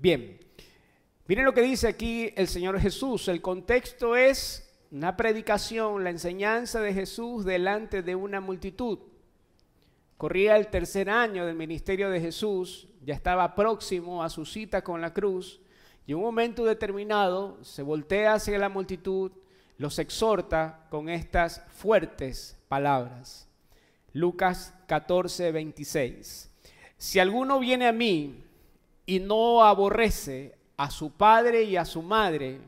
Bien, miren lo que dice aquí el Señor Jesús. El contexto es una predicación, la enseñanza de Jesús delante de una multitud. Corría el tercer año del ministerio de Jesús, ya estaba próximo a su cita con la cruz, y en un momento determinado se voltea hacia la multitud, los exhorta con estas fuertes palabras. Lucas 14, 26. Si alguno viene a mí y no aborrece a su padre y a su madre,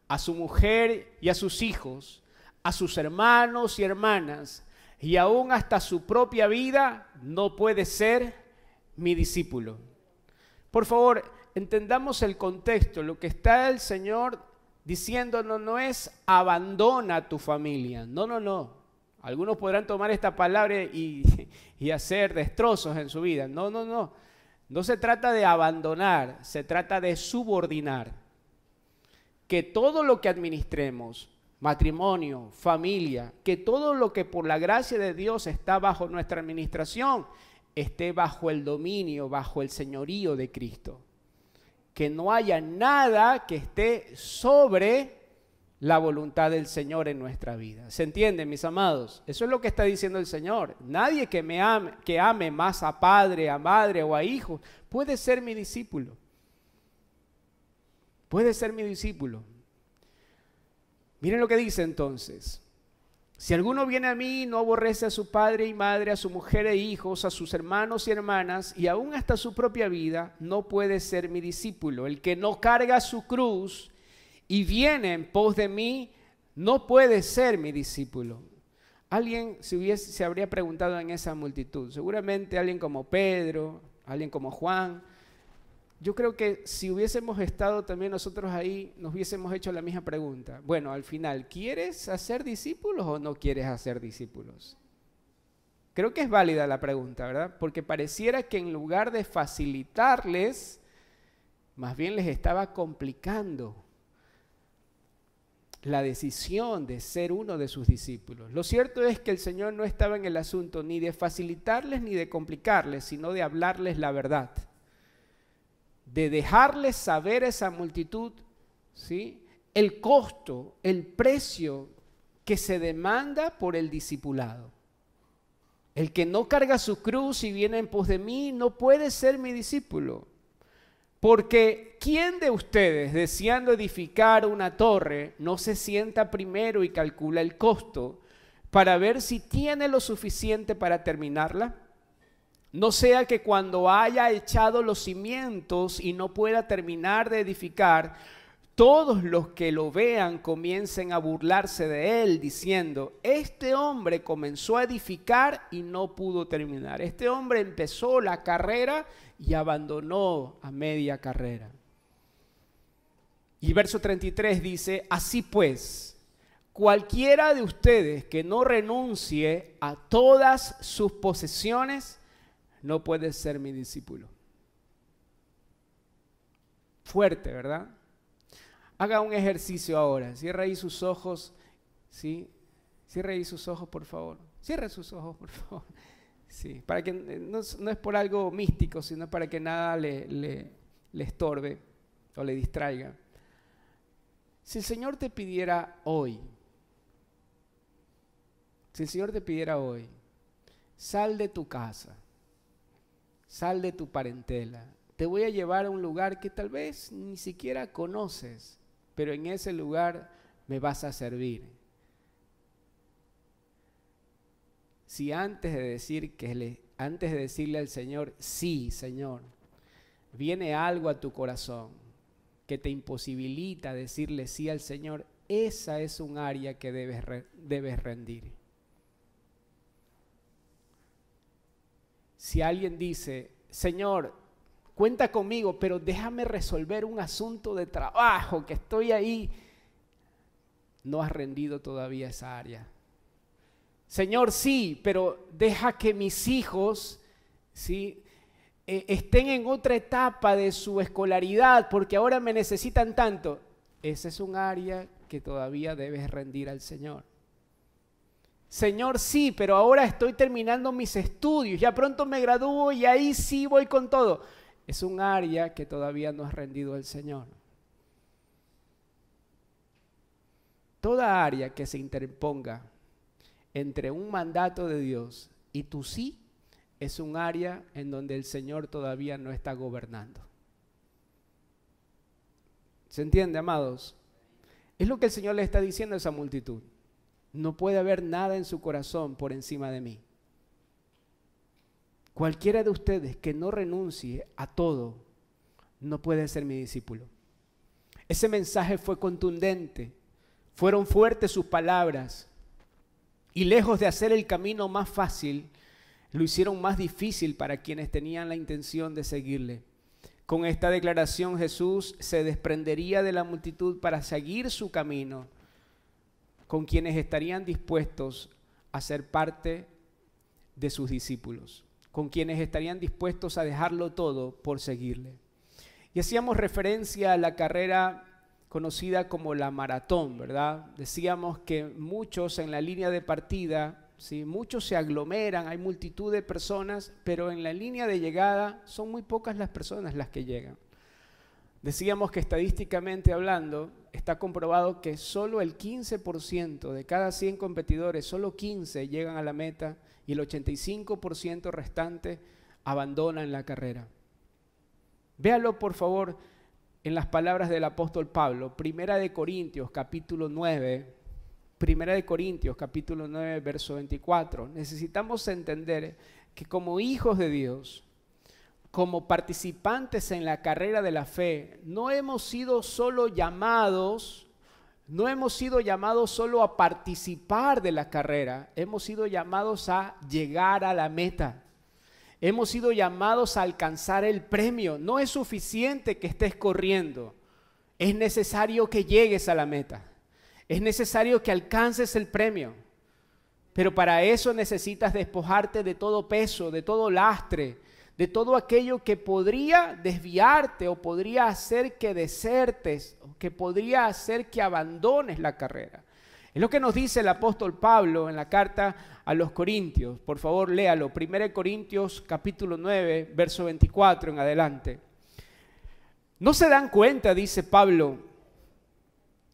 a su mujer y a sus hijos, a sus hermanos y hermanas, y aún hasta su propia vida, no puede ser mi discípulo. Por favor, entendamos el contexto. Lo que está el Señor diciéndonos no es abandona a tu familia. No, no, no. Algunos podrán tomar esta palabra y hacer destrozos en su vida. No, no, no. No se trata de abandonar, se trata de subordinar. Que todo lo que administremos, matrimonio, familia, que todo lo que por la gracia de Dios está bajo nuestra administración, esté bajo el dominio, bajo el señorío de Cristo. Que no haya nada que esté sobre la voluntad del Señor en nuestra vida. ¿Se entiende, mis amados? Eso es lo que está diciendo el Señor. Nadie que ame más a padre, a madre o a hijo puede ser mi discípulo. Puede ser mi discípulo. Miren lo que dice entonces. Si alguno viene a mí y no aborrece a su padre y madre, a su mujer e hijos, a sus hermanos y hermanas, y aún hasta su propia vida, no puede ser mi discípulo. El que no carga su cruz y viene en pos de mí, no puede ser mi discípulo. Alguien se habría preguntado en esa multitud, seguramente alguien como Pedro, alguien como Juan. Yo creo que si hubiésemos estado también nosotros ahí, nos hubiésemos hecho la misma pregunta. Bueno, al final, ¿quieres hacer discípulos o no quieres hacer discípulos? Creo que es válida la pregunta, ¿verdad? Porque pareciera que en lugar de facilitarles, más bien les estaba complicando la decisión de ser uno de sus discípulos. Lo cierto es que el Señor no estaba en el asunto ni de facilitarles ni de complicarles, sino de hablarles la verdad. De dejarles saber a esa multitud, ¿sí?, el costo, el precio que se demanda por el discipulado. El que no carga su cruz y viene en pos de mí no puede ser mi discípulo. Porque ¿quién de ustedes, deseando edificar una torre, no se sienta primero y calcula el costo para ver si tiene lo suficiente para terminarla? No sea que cuando haya echado los cimientos y no pueda terminar de edificar, todos los que lo vean comiencen a burlarse de él, diciendo, este hombre comenzó a edificar y no pudo terminar. Este hombre empezó la carrera y abandonó a media carrera. Y verso 33 dice, así pues, cualquiera de ustedes que no renuncie a todas sus posesiones, no puede ser mi discípulo. Fuerte, ¿verdad? Haga un ejercicio ahora. Cierra ahí sus ojos. ¿Sí? Cierra ahí sus ojos, por favor. Cierra sus ojos, por favor. Sí, para que no es por algo místico, sino para que nada le estorbe o le distraiga. Si el Señor te pidiera hoy, sal de tu casa, sal de tu parentela, te voy a llevar a un lugar que tal vez ni siquiera conoces, pero en ese lugar me vas a servir. Si antes de decirle al Señor, sí, Señor, viene algo a tu corazón que te imposibilita decirle sí al Señor, esa es un área que debes rendir. Si alguien dice, Señor, cuenta conmigo, pero déjame resolver un asunto de trabajo, que estoy ahí, no has rendido todavía esa área. Señor, sí, pero deja que mis hijos, ¿sí?, estén en otra etapa de su escolaridad, porque ahora me necesitan tanto. Ese es un área que todavía debes rendir al Señor. Señor, sí, pero ahora estoy terminando mis estudios, ya pronto me gradúo y ahí sí voy con todo. es un área que todavía no has rendido al Señor. Toda área que se interponga entre un mandato de Dios y tu sí, es un área en donde el Señor todavía no está gobernando. ¿Se entiende, amados? Es lo que el Señor le está diciendo a esa multitud. No puede haber nada en su corazón por encima de mí. Cualquiera de ustedes que no renuncie a todo, no puede ser mi discípulo. Ese mensaje fue contundente, fueron fuertes sus palabras, y lejos de hacer el camino más fácil, lo hicieron más difícil para quienes tenían la intención de seguirle. Con esta declaración Jesús se desprendería de la multitud para seguir su camino con quienes estarían dispuestos a ser parte de sus discípulos, con quienes estarían dispuestos a dejarlo todo por seguirle. Y hacíamos referencia a la carrera conocida como la maratón, ¿verdad? Decíamos que muchos en la línea de partida, ¿sí? Muchos se aglomeran, hay multitud de personas, pero en la línea de llegada son muy pocas las personas las que llegan. Decíamos que estadísticamente hablando, está comprobado que solo el 15% de cada 100 competidores, solo 15 llegan a la meta y el 85% restante abandonan la carrera. Véalo por favor en las palabras del apóstol Pablo, Primera de Corintios capítulo 9, verso 24. Necesitamos entender que como hijos de Dios, como participantes en la carrera de la fe, no hemos sido llamados solo a participar de la carrera, hemos sido llamados a llegar a la meta. Hemos sido llamados a alcanzar el premio. No es suficiente que estés corriendo, es necesario que llegues a la meta. Es necesario que alcances el premio. Pero para eso necesitas despojarte de todo peso, de todo lastre, de todo aquello que podría desviarte o podría hacer que desertes, o que podría hacer que abandones la carrera. Es lo que nos dice el apóstol Pablo en la carta a los Corintios. Por favor, léalo. 1 Corintios capítulo 9, verso 24 en adelante. ¿No se dan cuenta, dice Pablo,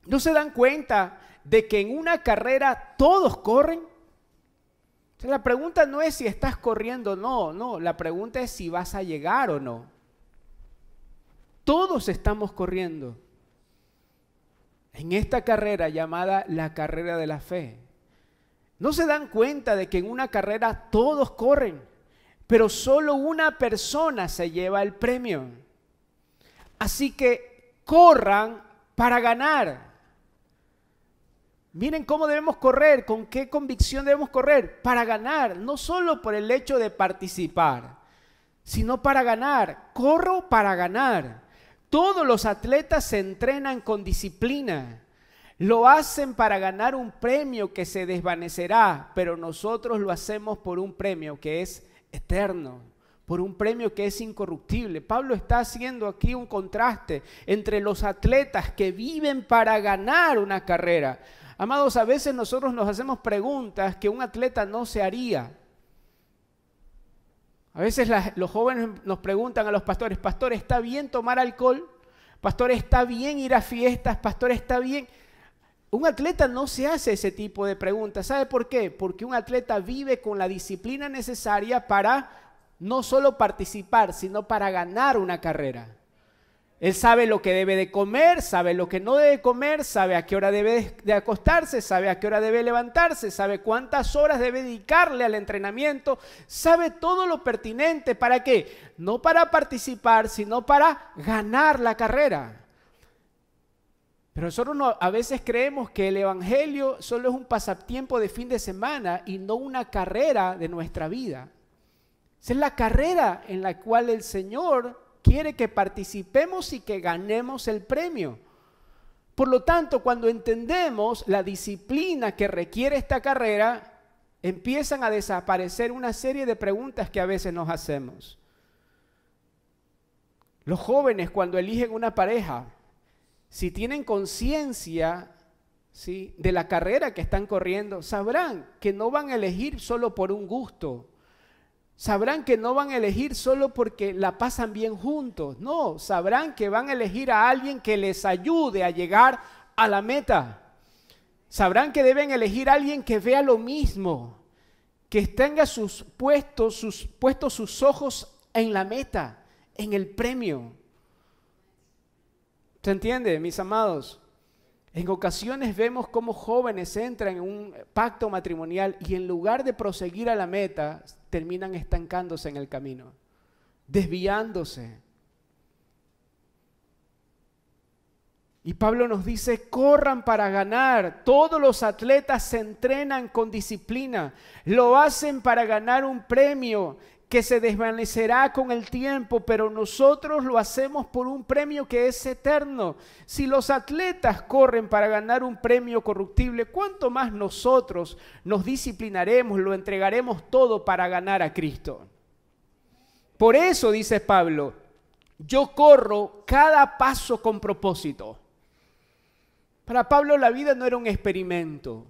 no se dan cuenta de que en una carrera todos corren? O sea, la pregunta no es si estás corriendo o no, la pregunta es si vas a llegar o no. Todos estamos corriendo en esta carrera llamada la carrera de la fe. ¿No se dan cuenta de que en una carrera todos corren, pero solo una persona se lleva el premio? Así que corran para ganar. Miren cómo debemos correr, con qué convicción debemos correr, para ganar, no solo por el hecho de participar, sino para ganar. Corro para ganar. Todos los atletas se entrenan con disciplina. Lo hacen para ganar un premio que se desvanecerá, pero nosotros lo hacemos por un premio que es eterno, por un premio que es incorruptible. Pablo está haciendo aquí un contraste entre los atletas que viven para ganar una carrera. Amados, a veces nosotros nos hacemos preguntas que un atleta no se haría. A veces los jóvenes nos preguntan a los pastores, pastor, ¿está bien tomar alcohol? Pastor, ¿está bien ir a fiestas? Pastor, ¿está bien? Un atleta no se hace ese tipo de preguntas. ¿Sabe por qué? Porque un atleta vive con la disciplina necesaria para no solo participar, sino para ganar una carrera. Él sabe lo que debe de comer, sabe lo que no debe comer, sabe a qué hora debe de acostarse, sabe a qué hora debe levantarse, sabe cuántas horas debe dedicarle al entrenamiento, sabe todo lo pertinente. ¿Para qué? No para participar, sino para ganar la carrera. Pero nosotros a veces creemos que el evangelio solo es un pasatiempo de fin de semana y no una carrera de nuestra vida. Esa es la carrera en la cual el Señor quiere que participemos y que ganemos el premio. Por lo tanto, cuando entendemos la disciplina que requiere esta carrera, empiezan a desaparecer una serie de preguntas que a veces nos hacemos. Los jóvenes, cuando eligen una pareja, si tienen conciencia, ¿sí?, de la carrera que están corriendo, sabrán que no van a elegir solo por un gusto. Sabrán que no van a elegir solo porque la pasan bien juntos. No, sabrán que van a elegir a alguien que les ayude a llegar a la meta. Sabrán que deben elegir a alguien que vea lo mismo, que tenga sus ojos en la meta, en el premio. ¿Se entiende, mis amados? En ocasiones vemos cómo jóvenes entran en un pacto matrimonial y en lugar de proseguir a la meta, terminan estancándose en el camino, desviándose. Y Pablo nos dice, corran para ganar. Todos los atletas se entrenan con disciplina, lo hacen para ganar un premio que se desvanecerá con el tiempo, pero nosotros lo hacemos por un premio que es eterno. Si los atletas corren para ganar un premio corruptible, ¿cuánto más nosotros nos disciplinaremos, lo entregaremos todo para ganar a Cristo? Por eso dice Pablo, yo corro cada paso con propósito. Para Pablo la vida no era un experimento.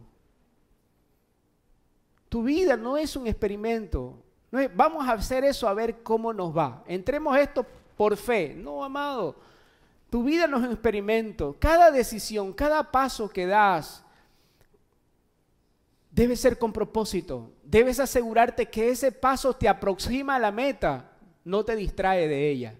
Tu vida no es un experimento. No es, vamos a hacer eso a ver cómo nos va. Entremos esto por fe. No, amado. Tu vida no es un experimento. Cada decisión, cada paso que das debe ser con propósito. Debes asegurarte que ese paso te aproxima a la meta, no te distrae de ella.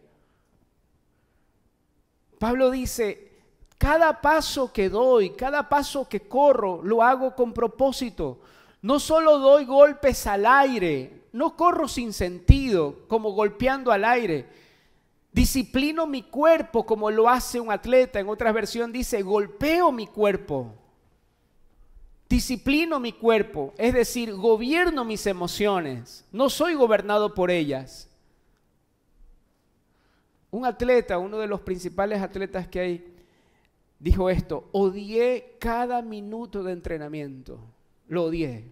Pablo dice, cada paso que doy, cada paso que corro, lo hago con propósito. No solo doy golpes al aire, no corro sin sentido, como golpeando al aire. Disciplino mi cuerpo como lo hace un atleta. En otra versión dice, golpeo mi cuerpo. Disciplino mi cuerpo, es decir, gobierno mis emociones. No soy gobernado por ellas. Un atleta, uno de los principales atletas que hay, dijo esto, odié cada minuto de entrenamiento. Lo odié.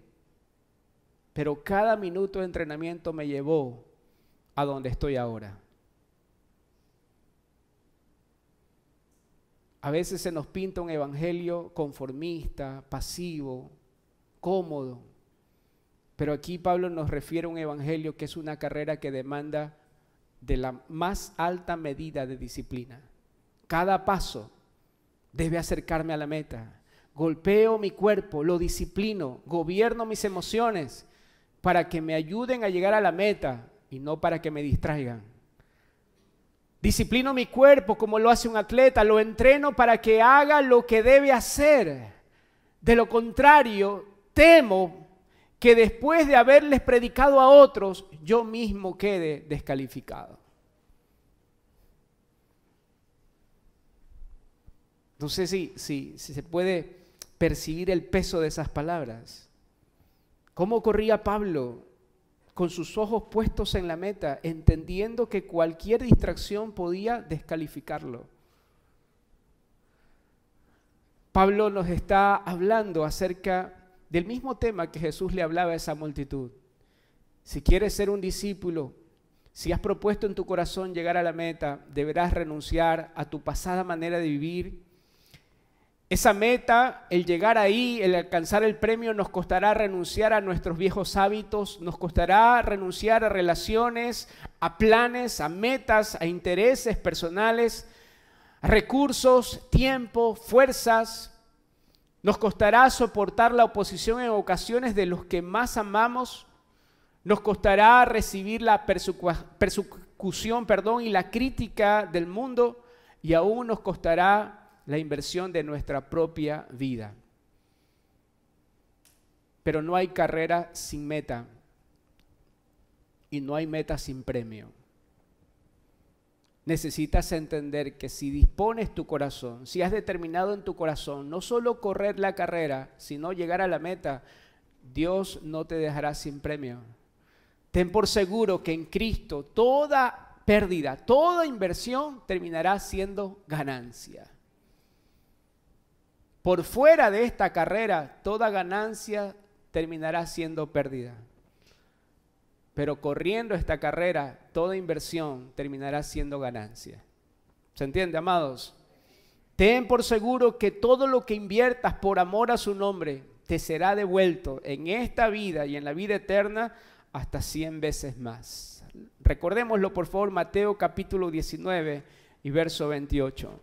Pero cada minuto de entrenamiento me llevó a donde estoy ahora. A veces se nos pinta un evangelio conformista, pasivo, cómodo. Pero aquí Pablo nos refiere a un evangelio que es una carrera que demanda de la más alta medida de disciplina. Cada paso debe acercarme a la meta. Golpeo mi cuerpo, lo disciplino, gobierno mis emociones para que me ayuden a llegar a la meta y no para que me distraigan. Disciplino mi cuerpo como lo hace un atleta, lo entreno para que haga lo que debe hacer. De lo contrario, temo que después de haberles predicado a otros, yo mismo quede descalificado. No sé si se puede percibir el peso de esas palabras. ¿Cómo corría Pablo con sus ojos puestos en la meta, entendiendo que cualquier distracción podía descalificarlo? Pablo nos está hablando acerca del mismo tema que Jesús le hablaba a esa multitud. Si quieres ser un discípulo, si has propuesto en tu corazón llegar a la meta, deberás renunciar a tu pasada manera de vivir. Esa meta, el llegar ahí, el alcanzar el premio, nos costará renunciar a nuestros viejos hábitos, nos costará renunciar a relaciones, a planes, a metas, a intereses personales, a recursos, tiempo, fuerzas. Nos costará soportar la oposición en ocasiones de los que más amamos. Nos costará recibir la persecución, y la crítica del mundo, y aún nos costará la inversión de nuestra propia vida. Pero no hay carrera sin meta y no hay meta sin premio. Necesitas entender que si dispones tu corazón, si has determinado en tu corazón no solo correr la carrera, sino llegar a la meta, Dios no te dejará sin premio. Ten por seguro que en Cristo toda pérdida, toda inversión terminará siendo ganancia. Por fuera de esta carrera, toda ganancia terminará siendo pérdida. Pero corriendo esta carrera, toda inversión terminará siendo ganancia. ¿Se entiende, amados? Ten por seguro que todo lo que inviertas por amor a su nombre te será devuelto en esta vida y en la vida eterna hasta 100 veces más. Recordémoslo por favor, Mateo capítulo 19 y verso 28.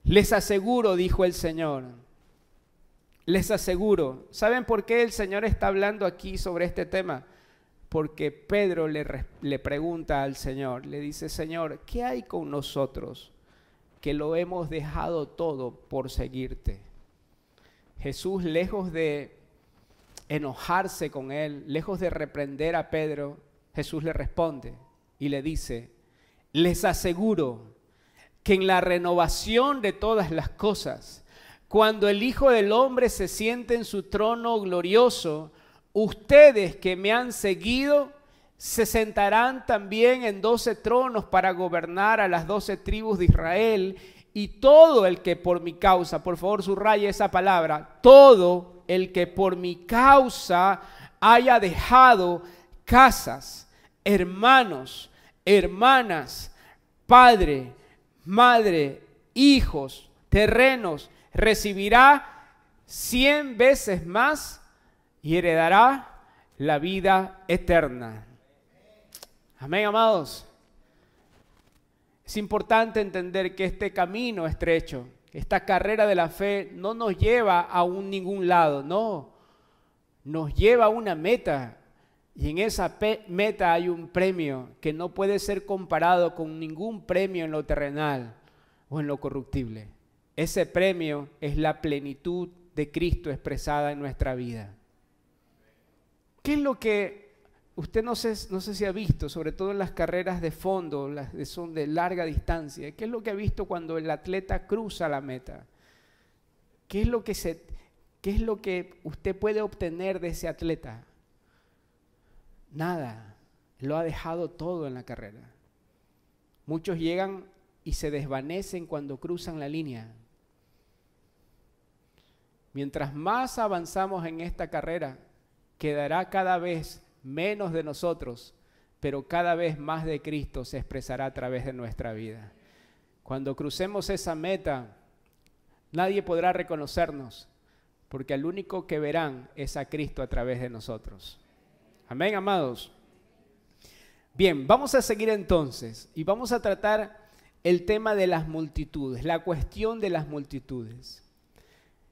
Les aseguro, dijo el Señor, les aseguro. ¿Saben por qué el Señor está hablando aquí sobre este tema? Porque Pedro le pregunta al Señor, le dice, Señor, ¿qué hay con nosotros que lo hemos dejado todo por seguirte? Jesús, lejos de enojarse con él, lejos de reprender a Pedro, Jesús le responde y le dice, les aseguro que en la renovación de todas las cosas, cuando el Hijo del Hombre se siente en su trono glorioso, ustedes que me han seguido se sentarán también en 12 tronos para gobernar a las 12 tribus de Israel, y todo el que por mi causa, por favor subraye esa palabra, todo el que por mi causa haya dejado casas, hermanos, hermanas, padre, madre, hijos, terrenos, recibirá 100 veces más y heredará la vida eterna. Amén, amados. Es importante entender que este camino estrecho, esta carrera de la fe no nos lleva a ningún lado, no, nos lleva a una meta. Y en esa meta hay un premio que no puede ser comparado con ningún premio en lo terrenal o en lo corruptible. Ese premio es la plenitud de Cristo expresada en nuestra vida. ¿Qué es lo que usted no sé si ha visto, sobre todo en las carreras de fondo, las que son de larga distancia? ¿Qué es lo que ha visto cuando el atleta cruza la meta? ¿Qué es lo que usted puede obtener de ese atleta? Nada, lo ha dejado todo en la carrera. Muchos llegan y se desvanecen cuando cruzan la línea. Mientras más avanzamos en esta carrera, quedará cada vez menos de nosotros, pero cada vez más de Cristo se expresará a través de nuestra vida. Cuando crucemos esa meta, nadie podrá reconocernos, porque al único que verán es a Cristo a través de nosotros. Amén, amados. Bien, vamos a seguir entonces y vamos a tratar el tema de las multitudes, la cuestión de las multitudes.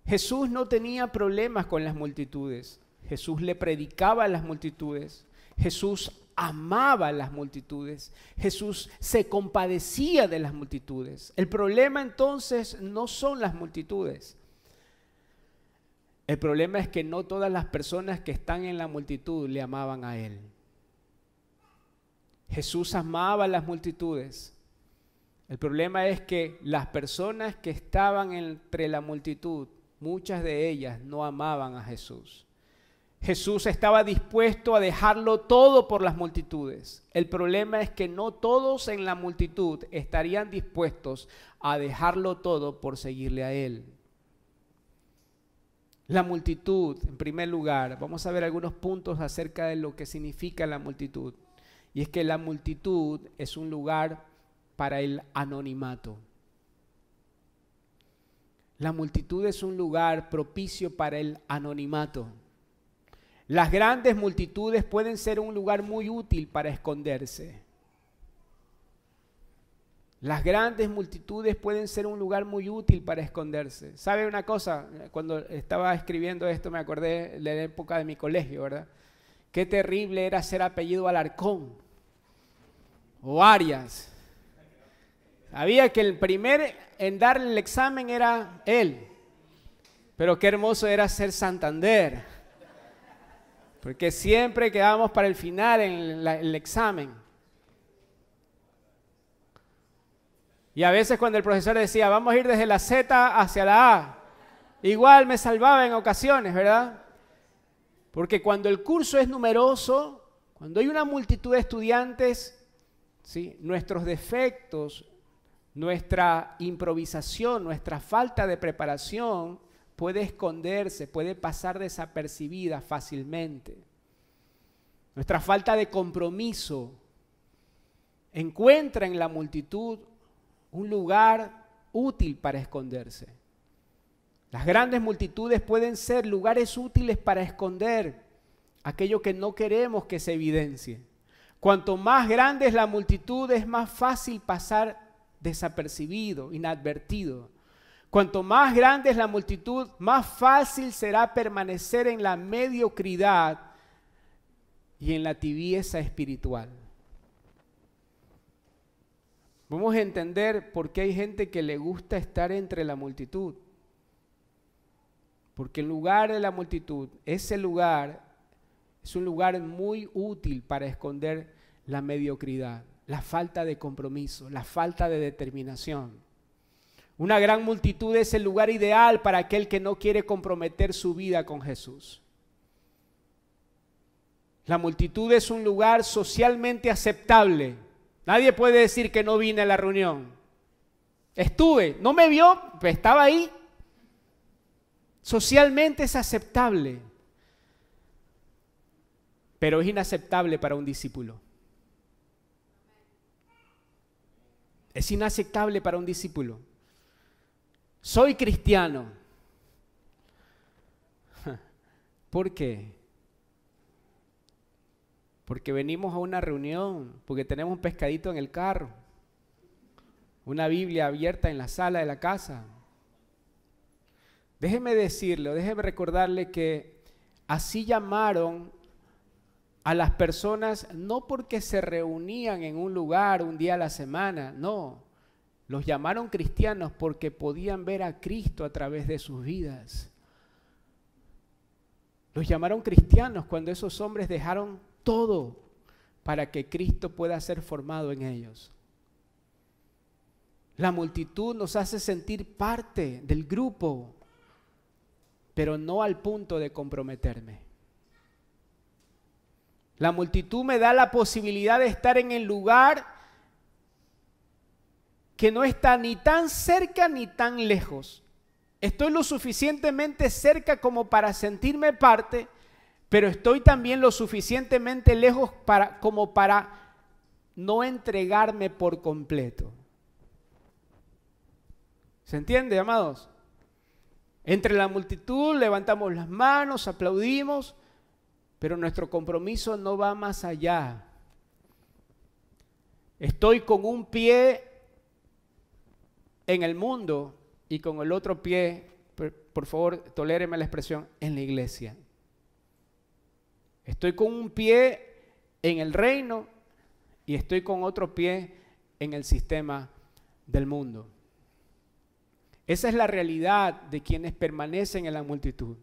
Jesús no tenía problemas con las multitudes. Jesús le predicaba a las multitudes. Jesús amaba a las multitudes. Jesús se compadecía de las multitudes. El problema entonces no son las multitudes. El problema es que no todas las personas que están en la multitud le amaban a Él. Jesús amaba a las multitudes. El problema es que las personas que estaban entre la multitud, muchas de ellas no amaban a Jesús. Jesús estaba dispuesto a dejarlo todo por las multitudes. El problema es que no todos en la multitud estarían dispuestos a dejarlo todo por seguirle a Él. La multitud, en primer lugar, vamos a ver algunos puntos acerca de lo que significa la multitud. Y es que la multitud es un lugar para el anonimato. La multitud es un lugar propicio para el anonimato. Las grandes multitudes pueden ser un lugar muy útil para esconderse. Las grandes multitudes pueden ser un lugar muy útil para esconderse. ¿Sabe una cosa? Cuando estaba escribiendo esto me acordé de la época de mi colegio, ¿verdad? Qué terrible era ser apellido Alarcón o Arias. Sabía que el primer en dar el examen era él, pero qué hermoso era ser Santander, porque siempre quedábamos para el final en el examen. Y a veces cuando el profesor decía, vamos a ir desde la Z hacia la A, igual me salvaba en ocasiones, ¿verdad? Porque cuando el curso es numeroso, cuando hay una multitud de estudiantes, ¿sí?, nuestros defectos, nuestra improvisación, nuestra falta de preparación puede esconderse, puede pasar desapercibida fácilmente. Nuestra falta de compromiso encuentra en la multitud un lugar útil para esconderse. Las grandes multitudes pueden ser lugares útiles para esconder aquello que no queremos que se evidencie. Cuanto más grande es la multitud, es más fácil pasar desapercibido, inadvertido. Cuanto más grande es la multitud, más fácil será permanecer en la mediocridad y en la tibieza espiritual. Vamos a entender por qué hay gente que le gusta estar entre la multitud. Porque el lugar de la multitud, ese lugar es un lugar muy útil para esconder la mediocridad, la falta de compromiso, la falta de determinación. Una gran multitud es el lugar ideal para aquel que no quiere comprometer su vida con Jesús. La multitud es un lugar socialmente aceptable. Nadie puede decir que no vine a la reunión. Estuve, no me vio, pues estaba ahí. Socialmente es aceptable, pero es inaceptable para un discípulo. Es inaceptable para un discípulo. Soy cristiano. ¿Por qué? Porque venimos a una reunión, porque tenemos un pescadito en el carro, una Biblia abierta en la sala de la casa. Déjeme decirle, déjeme recordarle que así llamaron a las personas no porque se reunían en un lugar un día a la semana, no. Los llamaron cristianos porque podían ver a Cristo a través de sus vidas. Los llamaron cristianos cuando esos hombres dejaron todo para que Cristo pueda ser formado en ellos. La multitud nos hace sentir parte del grupo, pero no al punto de comprometerme. La multitud me da la posibilidad de estar en el lugar que no está ni tan cerca ni tan lejos. Estoy lo suficientemente cerca como para sentirme parte, pero estoy también lo suficientemente lejos como para no entregarme por completo. ¿Se entiende, amados? Entre la multitud levantamos las manos, aplaudimos, pero nuestro compromiso no va más allá. Estoy con un pie en el mundo y con el otro pie, por favor, toléreme la expresión, en la iglesia. Estoy con un pie en el reino y estoy con otro pie en el sistema del mundo. Esa es la realidad de quienes permanecen en la multitud.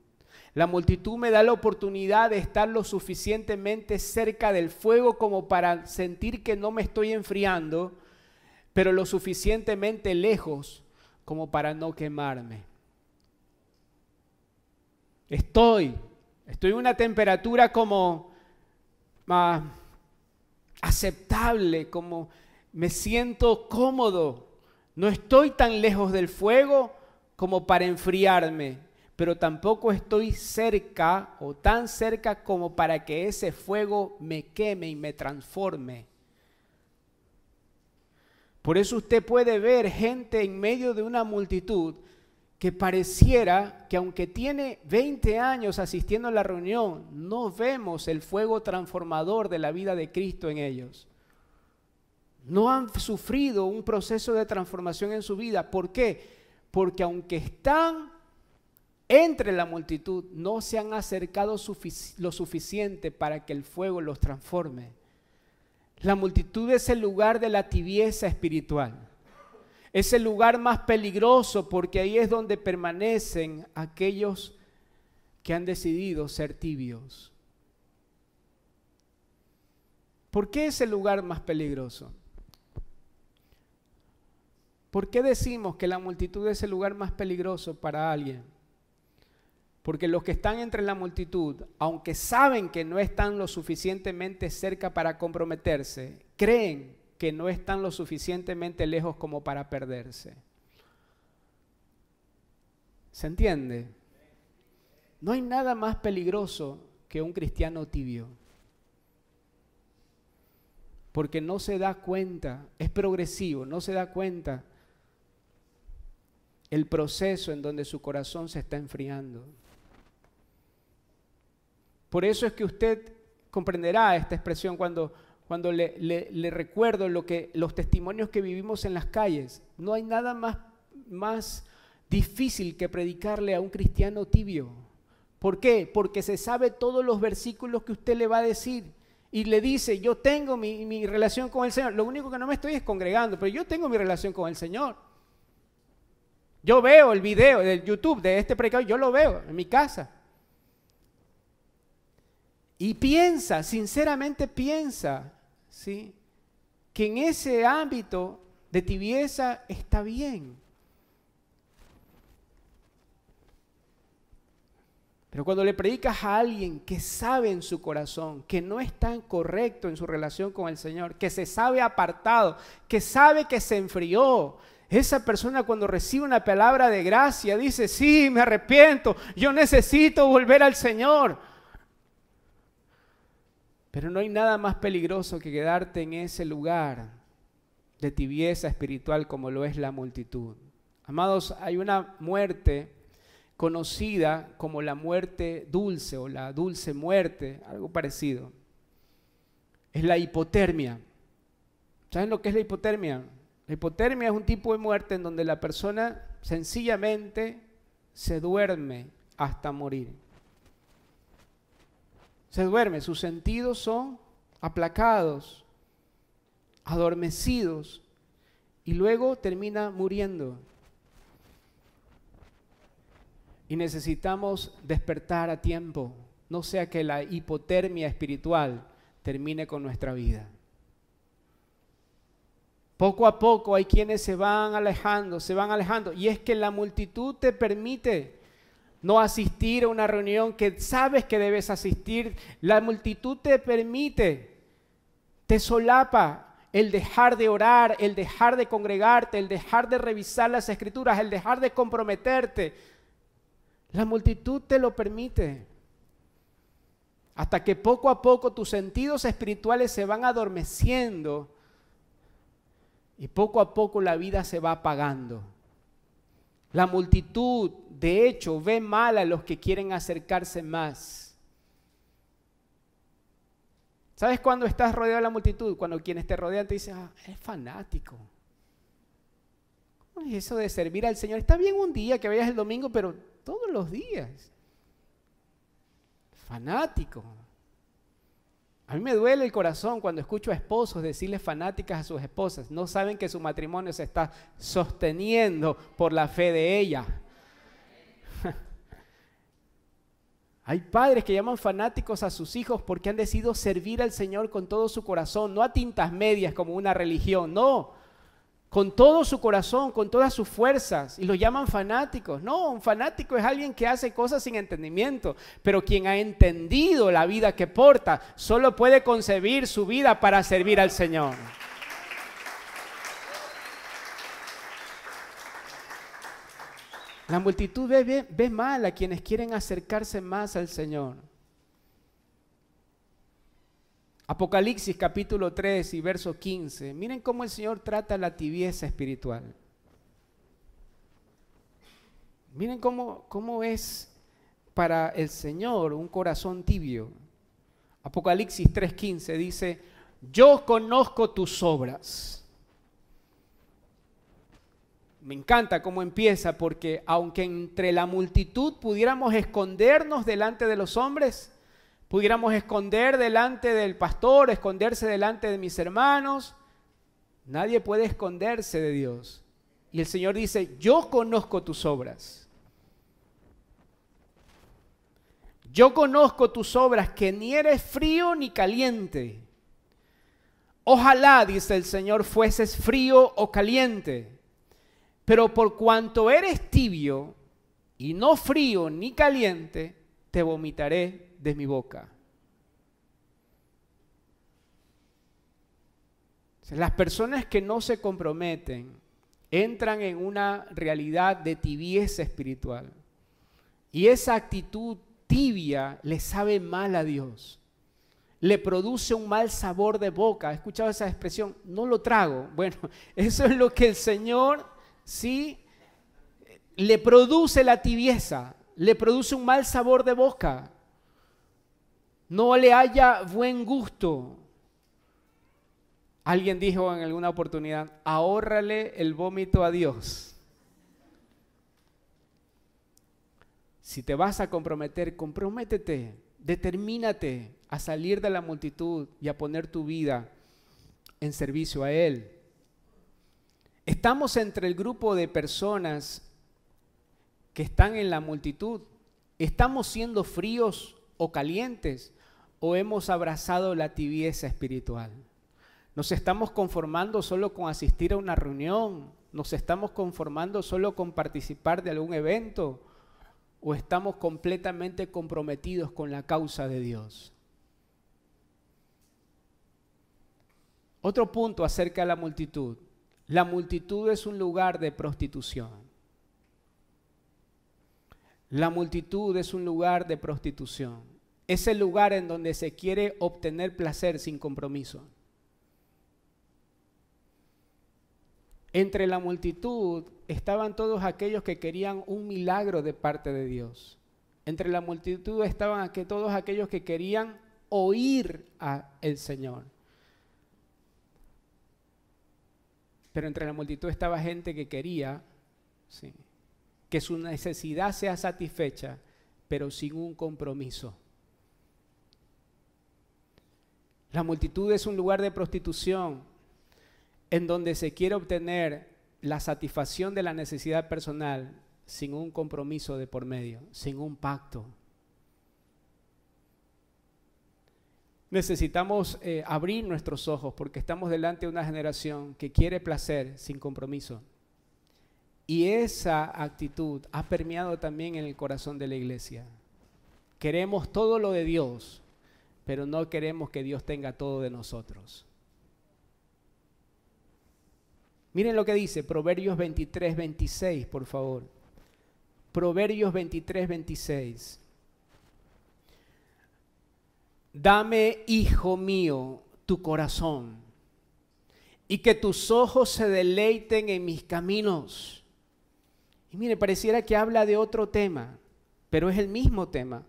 La multitud me da la oportunidad de estar lo suficientemente cerca del fuego como para sentir que no me estoy enfriando, pero lo suficientemente lejos como para no quemarme. Estoy en una temperatura como aceptable, como me siento cómodo. No estoy tan lejos del fuego como para enfriarme, pero tampoco estoy cerca o tan cerca como para que ese fuego me queme y me transforme. Por eso usted puede ver gente en medio de una multitud que pareciera que aunque tiene 20 años asistiendo a la reunión, no vemos el fuego transformador de la vida de Cristo en ellos. No han sufrido un proceso de transformación en su vida. ¿Por qué? Porque aunque están entre la multitud, no se han acercado lo suficiente para que el fuego los transforme. La multitud es el lugar de la tibieza espiritual. Es el lugar más peligroso porque ahí es donde permanecen aquellos que han decidido ser tibios. ¿Por qué es el lugar más peligroso? ¿Por qué decimos que la multitud es el lugar más peligroso para alguien? Porque los que están entre la multitud, aunque saben que no están lo suficientemente cerca para comprometerse, creen que no están lo suficientemente lejos como para perderse. ¿Se entiende? No hay nada más peligroso que un cristiano tibio. Porque no se da cuenta, es progresivo, no se da cuenta el proceso en donde su corazón se está enfriando. Por eso es que usted comprenderá esta expresión cuando le recuerdo los testimonios que vivimos en las calles. No hay nada más difícil que predicarle a un cristiano tibio. ¿Por qué? Porque se sabe todos los versículos que usted le va a decir y le dice, yo tengo mi relación con el Señor. Lo único que no me estoy es congregando, pero yo tengo mi relación con el Señor. Yo veo el video del YouTube de este predicador, yo lo veo en mi casa. Y piensa, sinceramente piensa, ¿sí?, que en ese ámbito de tibieza está bien. Pero cuando le predicas a alguien que sabe en su corazón que no es tan correcto en su relación con el Señor, que se sabe apartado, que sabe que se enfrió, esa persona cuando recibe una palabra de gracia dice, sí, me arrepiento, yo necesito volver al Señor. Pero no hay nada más peligroso que quedarte en ese lugar de tibieza espiritual como lo es la multitud. Amados, hay una muerte conocida como la muerte dulce o la dulce muerte, algo parecido. Es la hipotermia. ¿Saben lo que es la hipotermia? La hipotermia es un tipo de muerte en donde la persona sencillamente se duerme hasta morir. Se duerme, sus sentidos son aplacados, adormecidos y luego termina muriendo. Y necesitamos despertar a tiempo, no sea que la hipotermia espiritual termine con nuestra vida. Poco a poco hay quienes se van alejando, y es que la multitud te permite no asistir a una reunión que sabes que debes asistir. La multitud te permite, te solapa el dejar de orar, el dejar de congregarte, el dejar de revisar las Escrituras, el dejar de comprometerte. La multitud te lo permite. Hasta que poco a poco tus sentidos espirituales se van adormeciendo y poco a poco la vida se va apagando. La multitud, de hecho, ve mal a los que quieren acercarse más. ¿Sabes cuándo estás rodeado de la multitud? Cuando quienes te rodean te dicen, es fanático. ¿Cómo es eso de servir al Señor? Está bien un día que vayas el domingo, pero todos los días. Fanático. A mí me duele el corazón cuando escucho a esposos decirles fanáticas a sus esposas. No saben que su matrimonio se está sosteniendo por la fe de ella. Hay padres que llaman fanáticos a sus hijos porque han decidido servir al Señor con todo su corazón, no a tintas medias como una religión, no. Con todo su corazón, con todas sus fuerzas, y los llaman fanáticos. No, un fanático es alguien que hace cosas sin entendimiento, pero quien ha entendido la vida que porta, solo puede concebir su vida para servir al Señor. La multitud ve mal a quienes quieren acercarse más al Señor. Apocalipsis capítulo 3 y verso 15. Miren cómo el Señor trata la tibieza espiritual. Miren cómo es para el Señor un corazón tibio. Apocalipsis 3:15 dice, yo conozco tus obras. Me encanta cómo empieza, porque aunque entre la multitud pudiéramos escondernos delante de los hombres, pudiéramos esconder delante del pastor, esconderse delante de mis hermanos, nadie puede esconderse de Dios. Y el Señor dice, yo conozco tus obras. Yo conozco tus obras, que ni eres frío ni caliente. Ojalá, dice el Señor, fueses frío o caliente. Pero por cuanto eres tibio y no frío ni caliente, te vomitaré de mi boca. Las personas que no se comprometen entran en una realidad de tibieza espiritual. Y esa actitud tibia le sabe mal a Dios. Le produce un mal sabor de boca. ¿Has escuchado esa expresión? No lo trago. Bueno, eso es lo que el Señor sí le produce, la tibieza. Le produce un mal sabor de boca. no le haya buen gusto. Alguien dijo en alguna oportunidad, ahórrale el vómito a Dios. Si te vas a comprometer, comprométete, determínate a salir de la multitud y a poner tu vida en servicio a Él. Estamos entre el grupo de personas que están en la multitud. ¿Estamos siendo fríos o calientes o hemos abrazado la tibieza espiritual? ¿Nos estamos conformando solo con asistir a una reunión? ¿Nos estamos conformando solo con participar de algún evento? ¿O estamos completamente comprometidos con la causa de Dios? Otro punto acerca de la multitud. La multitud es un lugar de prostitución. La multitud es un lugar de prostitución. Es el lugar en donde se quiere obtener placer sin compromiso. Entre la multitud estaban todos aquellos que querían un milagro de parte de Dios. Entre la multitud estaban todos aquellos que querían oír al Señor. Pero entre la multitud estaba gente que quería, sí, que su necesidad sea satisfecha, pero sin un compromiso. La multitud es un lugar de prostitución en donde se quiere obtener la satisfacción de la necesidad personal sin un compromiso de por medio, sin un pacto. Necesitamos abrir nuestros ojos porque estamos delante de una generación que quiere placer sin compromiso. Y esa actitud ha permeado también en el corazón de la iglesia. Queremos todo lo de Dios, pero no queremos que Dios tenga todo de nosotros. Miren lo que dice Proverbios 23, 26, por favor. Proverbios 23, 26. Dame, hijo mío, tu corazón, y que tus ojos se deleiten en mis caminos. Y mire, pareciera que habla de otro tema, pero es el mismo tema.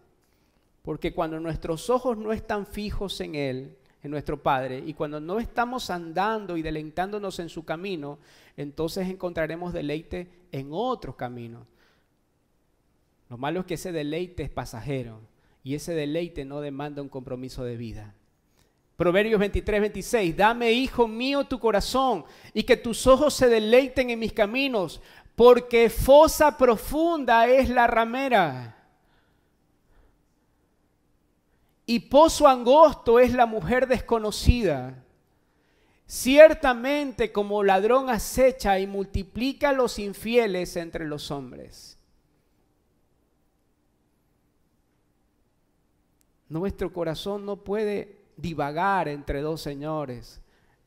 Porque cuando nuestros ojos no están fijos en Él, en nuestro Padre, y cuando no estamos andando y deleitándonos en su camino, entonces encontraremos deleite en otros caminos. Lo malo es que ese deleite es pasajero y ese deleite no demanda un compromiso de vida. Proverbios 23, 26, dame, hijo mío, tu corazón y que tus ojos se deleiten en mis caminos, porque fosa profunda es la ramera y pozo angosto es la mujer desconocida. Ciertamente como ladrón acecha y multiplica los infieles entre los hombres. Nuestro corazón no puede divagar entre dos señores.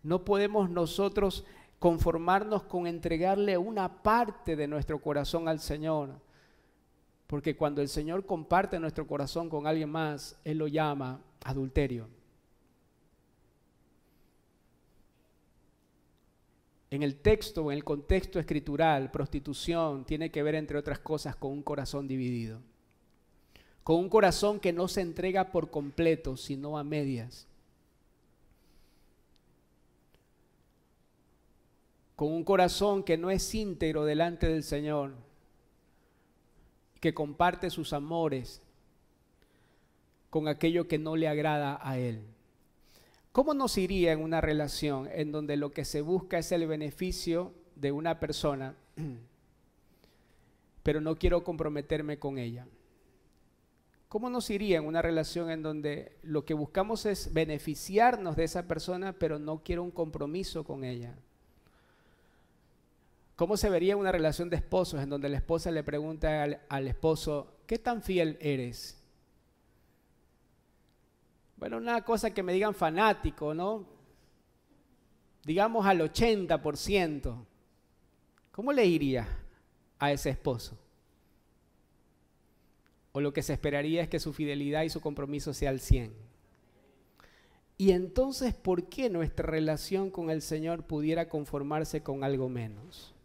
No podemos nosotros conformarnos con entregarle una parte de nuestro corazón al Señor. Porque cuando el Señor comparte nuestro corazón con alguien más, Él lo llama adulterio. En el texto, en el contexto escritural, prostitución tiene que ver, entre otras cosas, con un corazón dividido. Con un corazón que no se entrega por completo, sino a medias. Con un corazón que no es íntegro delante del Señor, que comparte sus amores con aquello que no le agrada a Él. ¿Cómo nos iría en una relación en donde lo que se busca es el beneficio de una persona, pero no quiero comprometerme con ella? ¿Cómo nos iría en una relación en donde lo que buscamos es beneficiarnos de esa persona, pero no quiero un compromiso con ella? ¿Cómo se vería una relación de esposos en donde la esposa le pregunta al esposo, ¿qué tan fiel eres? Bueno, una cosa que me digan fanático, ¿no? Digamos al 80%. ¿Cómo le iría a ese esposo? O lo que se esperaría es que su fidelidad y su compromiso sea al 100%. Y entonces, ¿por qué nuestra relación con el Señor pudiera conformarse con algo menos?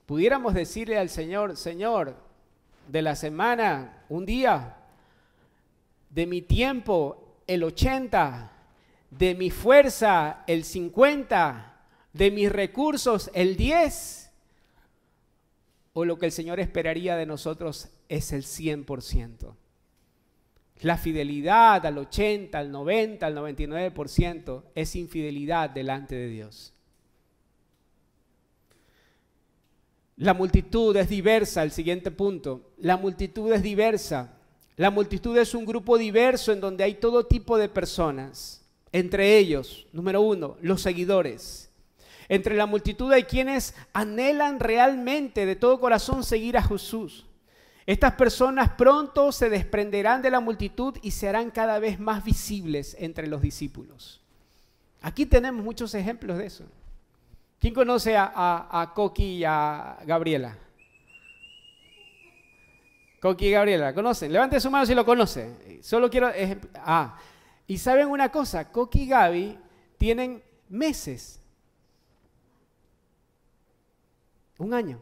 Pudiéramos decirle al Señor, Señor, de la semana, un día, de mi tiempo el 80%, de mi fuerza el 50%, de mis recursos el 10%, o lo que el Señor esperaría de nosotros es el 100%. La fidelidad al 80%, al 90%, al 99% es infidelidad delante de Dios. La multitud es diversa, el siguiente punto. La multitud es diversa. La multitud es un grupo diverso en donde hay todo tipo de personas. Entre ellos, número 1, los seguidores. Entre la multitud hay quienes anhelan realmente de todo corazón seguir a Jesús. Estas personas pronto se desprenderán de la multitud y se harán cada vez más visibles entre los discípulos. Aquí tenemos muchos ejemplos de eso. ¿Quién conoce a Coqui y a Gabriela? Coqui y Gabriela, ¿conocen? Levante su mano si lo conocen. Solo quiero... y saben una cosa, Coqui y Gaby tienen meses. 1 año.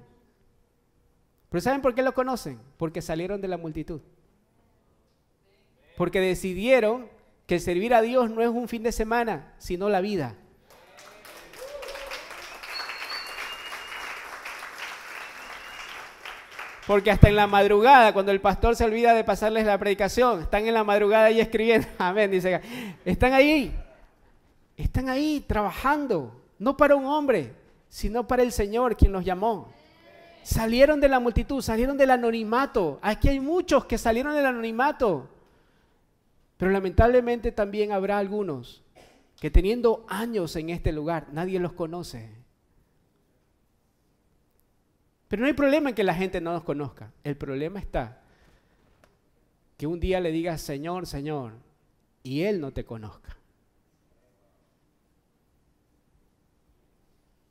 ¿Pero saben por qué lo conocen? Porque salieron de la multitud. Porque decidieron que servir a Dios no es un fin de semana, sino la vida. Porque hasta en la madrugada, cuando el pastor se olvida de pasarles la predicación, están en la madrugada ahí escribiendo. Amén, dice. Están ahí trabajando, no para un hombre, sino para el Señor quien los llamó. Salieron de la multitud, salieron del anonimato. Aquí hay muchos que salieron del anonimato. Pero lamentablemente también habrá algunos que teniendo años en este lugar, nadie los conoce. Pero no hay problema en que la gente no nos conozca. El problema está que un día le digas Señor, Señor, y Él no te conozca.